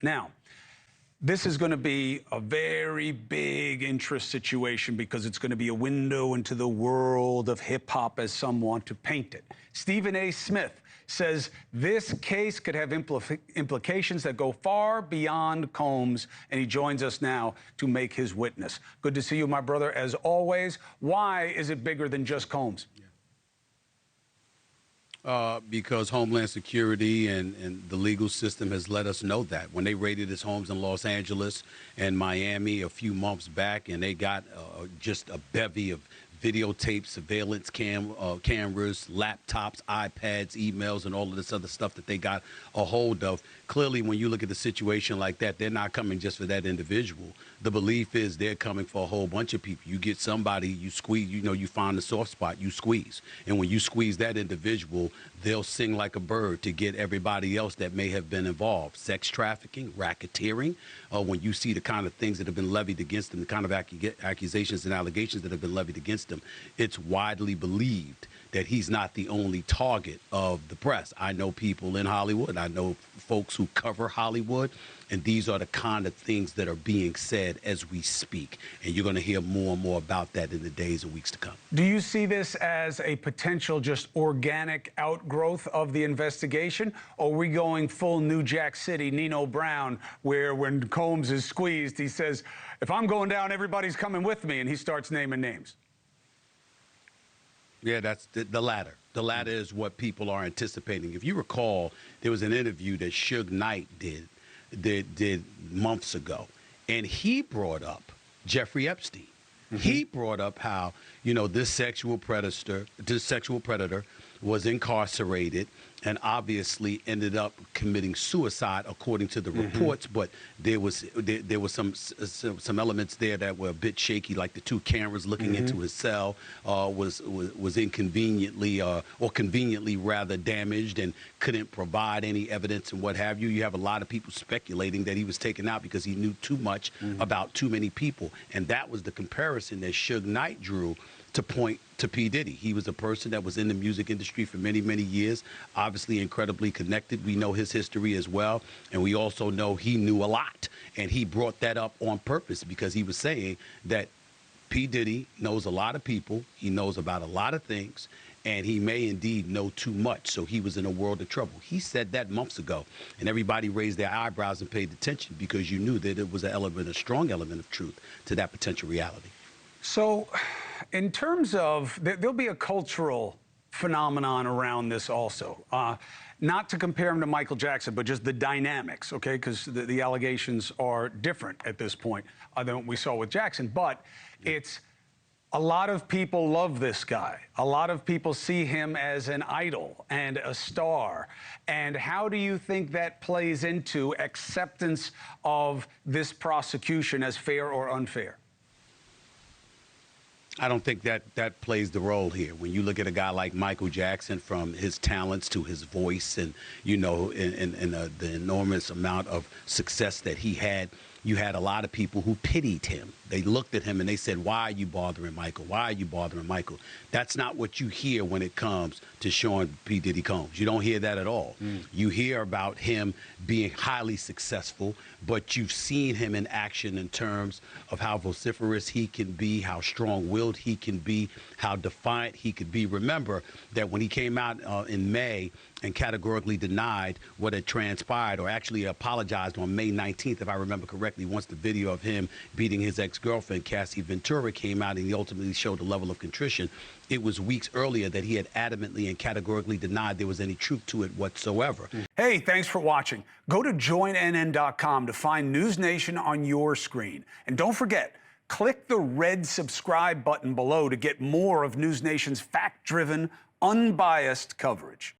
Now, this is going to be a very big interest situation because it's going to be a window into the world of hip-hop as some want to paint it. Stephen A. Smith says this case could have implications that go far beyond Combs, and he joins us now to make his witness. Good to see you, my brother, as always. Why is it bigger than just Combs? Because Homeland Security and the legal system has let us know that. When they raided his homes in Los Angeles and Miami a few months back, and they got just a bevy of videotapes, surveillance cameras, laptops, iPads, emails, and all of this other stuff that they got a hold of. Clearly, when you look at the situation like that, they're not coming just for that individual. The belief is they're coming for a whole bunch of people. You get somebody, you squeeze, you find the soft spot, you squeeze. And when you squeeze that individual, they'll sing like a bird to get everybody else that may have been involved. Sex trafficking, racketeering. When you see the kind of things that have been levied against them, the kind of accusations and allegations that have been levied against them, it's widely believed that he's not the only target of the press. I know people in Hollywood. I know folks who cover Hollywood. And these are the kind of things that are being said as we speak. And you're going to hear more and more about that in the days and weeks to come. Do you see this as a potential just organic outgrowth of the investigation? Or are we going full New Jack City, Nino Brown, where when Combs is squeezed, he says, if I'm going down, everybody's coming with me, and he starts naming names? Yeah, that's the latter. The latter is what people are anticipating. If you recall, there was an interview that Suge Knight did months ago, and he brought up Jeffrey Epstein. He brought up how, this sexual predator was incarcerated and obviously ended up committing suicide, according to the reports. But there was some elements there that were a bit shaky, like the two cameras looking into his cell was inconveniently or conveniently rather damaged and couldn't provide any evidence and what have you. You have a lot of people speculating that he was taken out because he knew too much about too many people, and that was the comparison that Suge Knight drew to point to P. Diddy. He was a person that was in the music industry for many, many years, obviously incredibly connected. We know his history as well, and we also know he knew a lot. And he brought that up on purpose because he was saying that P. Diddy knows a lot of people, he knows about a lot of things, and he may indeed know too much, so he was in a world of trouble. He said that months ago, and everybody raised their eyebrows and paid attention because you knew that it was a strong element of truth to that potential reality. So, in terms of, there'll be a cultural phenomenon around this also. Not to compare him to Michael Jackson, but just the dynamics, okay? Because the allegations are different at this point than what we saw with Jackson. But it's a lot of people love this guy. A lot of people see him as an idol and a star. And how do you think that plays into acceptance of this prosecution as fair or unfair? I don't think that plays the role here. When you look at a guy like Michael Jackson, from his talents to his voice and, the enormous amount of success that he had, you had a lot of people who pitied him. They looked at him and they said, why are you bothering Michael? Why are you bothering Michael? That's not what you hear when it comes to Sean P. Diddy Combs. You don't hear that at all. You hear about him being highly successful, but you've seen him in action in terms of how vociferous he can be, how strong-willed he can be, how defiant he could be. Remember that when he came out in May and categorically denied what had transpired, or actually apologized on May 19th, if I remember correctly, once the video of him beating his ex-girlfriend, Cassie Ventura, came out and he ultimately showed a level of contrition. It was weeks earlier that he had adamantly and categorically denied there was any truth to it whatsoever. Hey, thanks for watching. Go to joinnn.com to find NewsNation on your screen. And don't forget, click the red subscribe button below to get more of NewsNation's fact-driven, unbiased coverage.